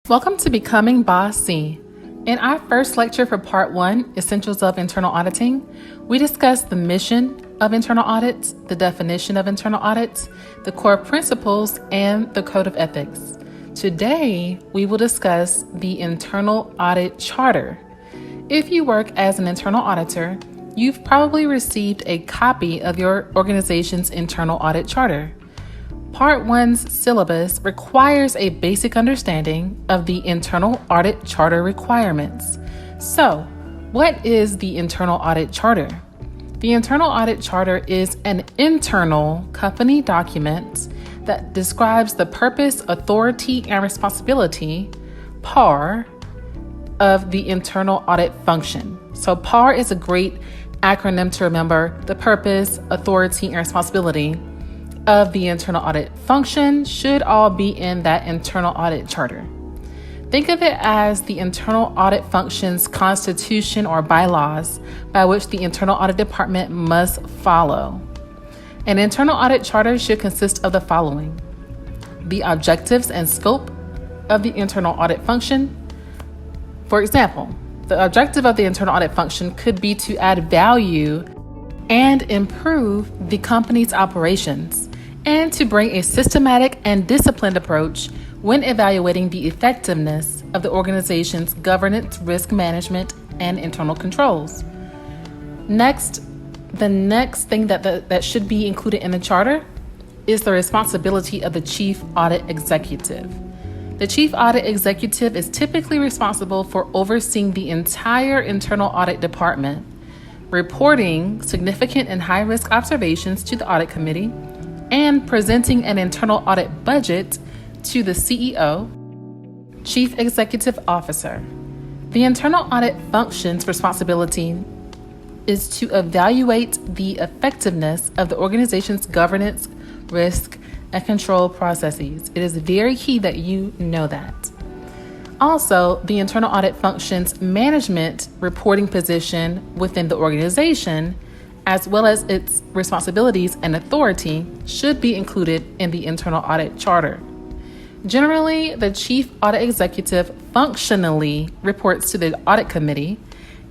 Welcome to Becoming Boss C. In our first lecture for Part 1, Essentials of Internal Auditing, we discussed the mission of internal audits, the definition of internal audits, the core principles, and the code of ethics. Today, we will discuss the Internal Audit Charter. If you work as an internal auditor, you've probably received a copy of your organization's Internal Audit Charter. Part 1's syllabus requires a basic understanding of the Internal Audit Charter requirements. So, what is the Internal Audit Charter? The Internal Audit Charter is an internal company document that describes the purpose, authority, and responsibility, PAR, of the internal audit function. So PAR is a great acronym to remember: the purpose, authority, and responsibility of the internal audit function should all be in that internal audit charter. Think of it as the internal audit function's constitution or bylaws by which the internal audit department must follow. An internal audit charter should consist of the following: the objectives and scope of the internal audit function. For example, the objective of the internal audit function could be to add value and improve the company's operations, and to bring a systematic and disciplined approach when evaluating the effectiveness of the organization's governance, risk management, and internal controls. Next, the next thing that should be included in the charter is the responsibility of the Chief Audit Executive. The Chief Audit Executive is typically responsible for overseeing the entire internal audit department, reporting significant and high-risk observations to the audit committee, and presenting an internal audit budget to the CEO, Chief Executive Officer. The internal audit function's responsibility is to evaluate the effectiveness of the organization's governance, risk, and control processes. It is very key that you know that. Also, the internal audit function's management reporting position within the organization, as well as its responsibilities and authority, should be included in the internal audit charter. Generally, the Chief Audit Executive functionally reports to the audit committee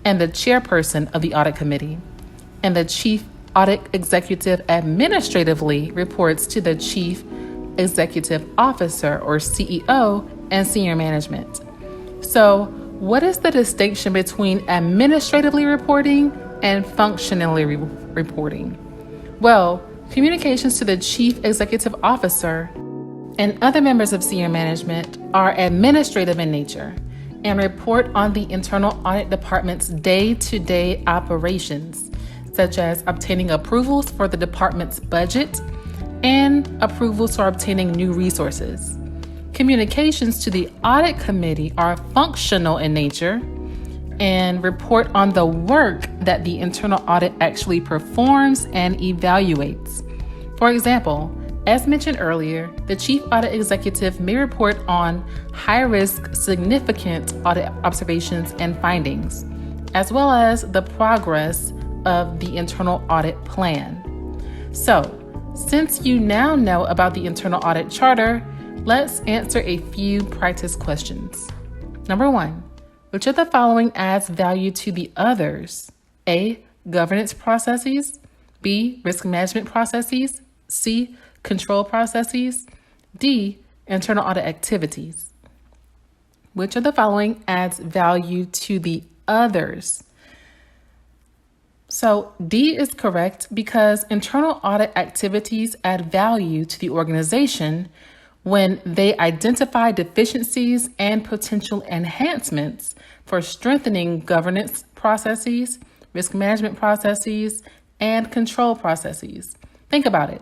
and the chairperson of the audit committee, and the Chief Audit Executive administratively reports to the Chief Executive Officer, or CEO, and senior management. So, what is the distinction between administratively reporting and functionally reporting? Well, communications to the Chief Executive Officer and other members of senior management are administrative in nature and report on the internal audit department's day-to-day operations, such as obtaining approvals for the department's budget and approvals for obtaining new resources. Communications to the audit committee are functional in nature and report on the work that the internal audit actually performs and evaluates. For example, as mentioned earlier, the Chief Audit Executive may report on high-risk, significant audit observations and findings, as well as the progress of the internal audit plan. So, since you now know about the internal audit charter, let's answer a few practice questions. Number 1, which of the following adds value to the others? A, governance processes. B, risk management processes. C, control processes. D, internal audit activities. Which of the following adds value to the others? So D is correct because internal audit activities add value to the organization when they identify deficiencies and potential enhancements for strengthening governance processes, risk management processes, and control processes. Think about it.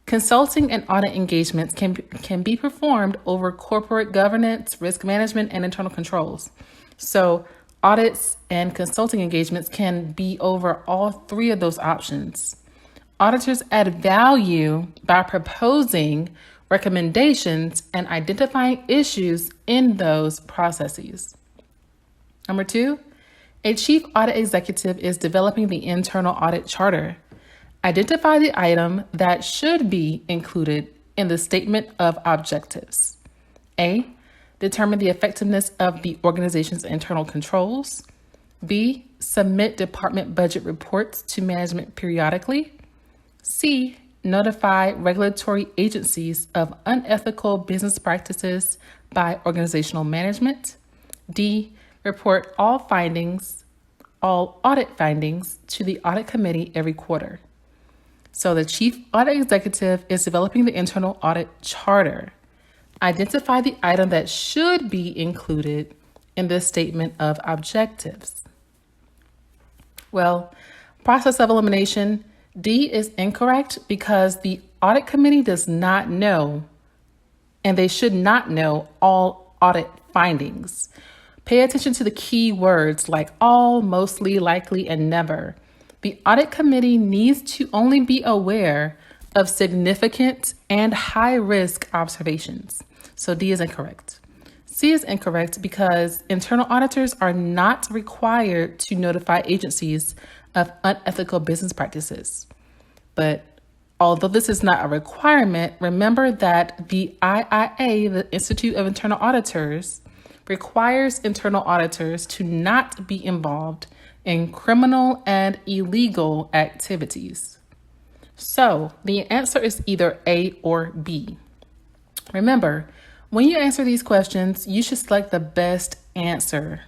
Consulting and audit engagements can be performed over corporate governance, risk management, and internal controls. So audits and consulting engagements can be over all three of those options. Auditors add value by proposing recommendations and identifying issues in those processes. Number 2, a chief audit executive is developing the internal audit charter. Identify the item that should be included in the statement of objectives. A, determine the effectiveness of the organization's internal controls. B, submit department budget reports to management periodically. C, notify regulatory agencies of unethical business practices by organizational management. D, report all audit findings to the audit committee every quarter. So the chief audit executive is developing the internal audit charter. Identify the item that should be included in this statement of objectives. Well, process of elimination, D is incorrect because the audit committee does not know, and they should not know, all audit findings. Pay attention to the key words like all, mostly, likely, and never. The audit committee needs to only be aware of significant and high-risk observations. So D is incorrect. C is incorrect because internal auditors are not required to notify agencies of unethical business practices. But although this is not a requirement, remember that the IIA, the Institute of Internal Auditors, requires internal auditors to not be involved in criminal and illegal activities. So the answer is either A or B. Remember, when you answer these questions, you should select the best answer.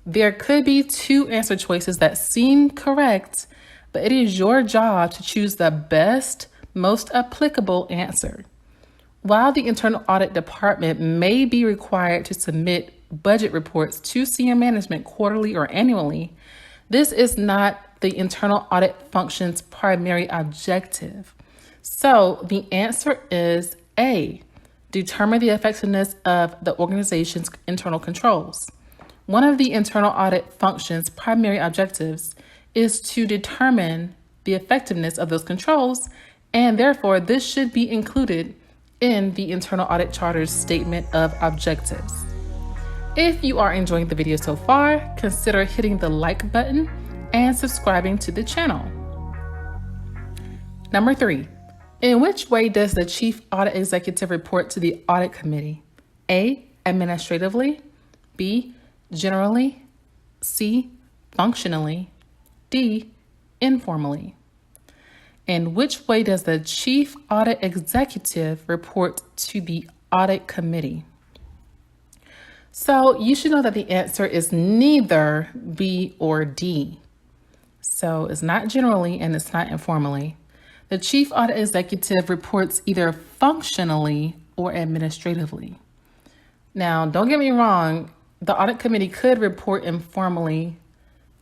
There could be two answer choices that seem correct, but it is your job to choose the best, most applicable answer. While the Internal Audit Department may be required to submit budget reports to senior management quarterly or annually, this is not the internal audit function's primary objective. So the answer is A. Determine the effectiveness of the organization's internal controls. One of the internal audit function's primary objectives is to determine the effectiveness of those controls, and therefore this should be included in the Internal Audit Charter's statement of objectives. If you are enjoying the video so far, consider hitting the like button and subscribing to the channel. Number 3, in which way does the Chief Audit Executive report to the Audit Committee? A, administratively. B, generally. C, functionally. D, informally. In which way does the Chief Audit Executive report to the Audit Committee? So you should know that the answer is neither B or D. So it's not generally and it's not informally. The Chief Audit Executive reports either functionally or administratively. Now, don't get me wrong, the Audit Committee could report informally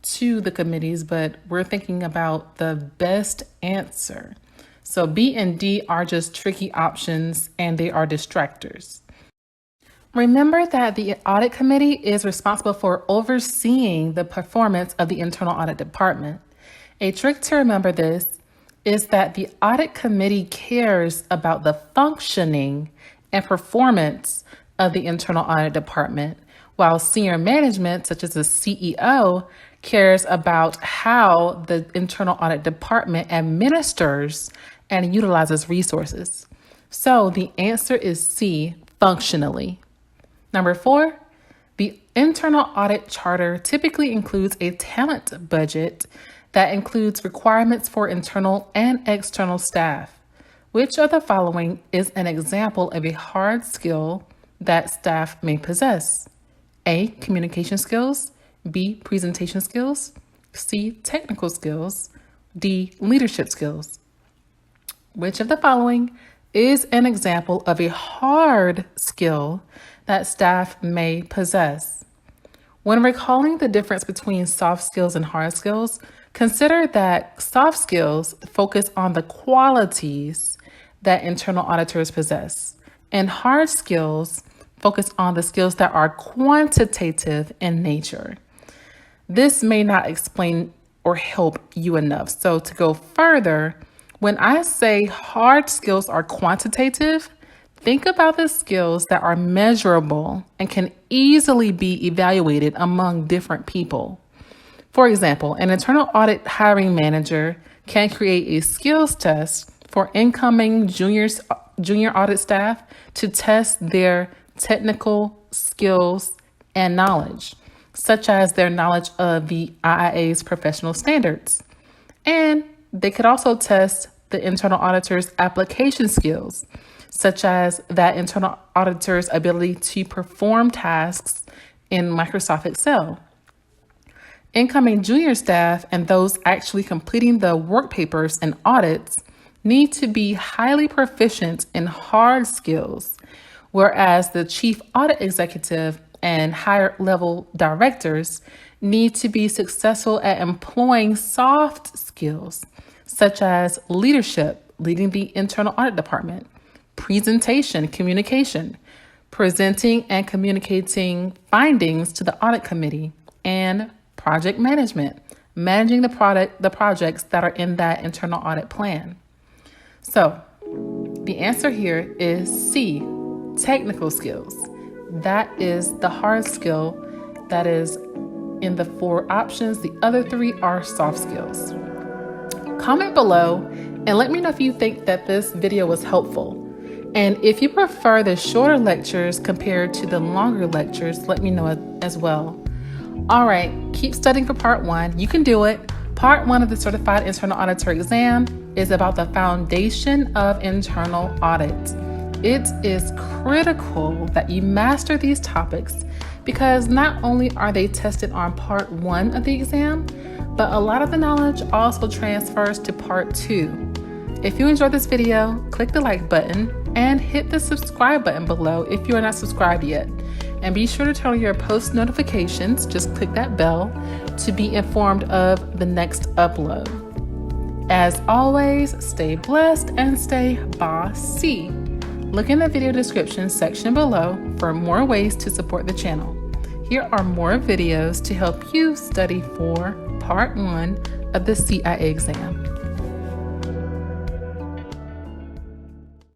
to the committees, but we're thinking about the best answer. So B and D are just tricky options and they are distractors. Remember that the Audit Committee is responsible for overseeing the performance of the Internal Audit Department. A trick to remember this is that the Audit Committee cares about the functioning and performance of the Internal Audit Department, while senior management, such as the CEO, cares about how the Internal Audit Department administers and utilizes resources. So the answer is C, functionally. Number 4, the Internal Audit Charter typically includes a talent budget that includes requirements for internal and external staff. Which of the following is an example of a hard skill that staff may possess? A, communication skills. B, presentation skills. C, technical skills. D, leadership skills. Which of the following is an example of a hard skill that staff may possess? When recalling the difference between soft skills and hard skills, consider that soft skills focus on the qualities that internal auditors possess, and hard skills focus on the skills that are quantitative in nature. This may not explain or help you enough. So to go further, when I say hard skills are quantitative, think about the skills that are measurable and can easily be evaluated among different people. For example, an internal audit hiring manager can create a skills test for incoming junior audit staff to test their technical skills, and knowledge, such as their knowledge of the IIA's professional standards. And they could also test the internal auditor's application skills, such as that internal auditor's ability to perform tasks in Microsoft Excel. Incoming junior staff and those actually completing the work papers and audits need to be highly proficient in hard skills, whereas the chief audit executive and higher level directors need to be successful at employing soft skills, such as leadership, leading the internal audit department, presentation, communication, presenting and communicating findings to the audit committee, and project management, managing the projects that are in that internal audit plan. So the answer here is C, technical skills. That is the hard skill that is in the 4 options. The other 3 are soft skills. Comment below and let me know if you think that this video was helpful. And if you prefer the shorter lectures compared to the longer lectures, let me know as well. All right, keep studying for part 1. You can do it. Part 1 of the Certified Internal Auditor Exam is about the foundation of internal audit. It is critical that you master these topics because not only are they tested on part 1 of the exam, but a lot of the knowledge also transfers to part 2. If you enjoyed this video, click the like button and hit the subscribe button below if you are not subscribed yet. And be sure to turn on your post notifications. Just click that bell to be informed of the next upload. As always, stay blessed and stay bossy. Look in the video description section below for more ways to support the channel. Here are more videos to help you study for part 1 of the CIA exam.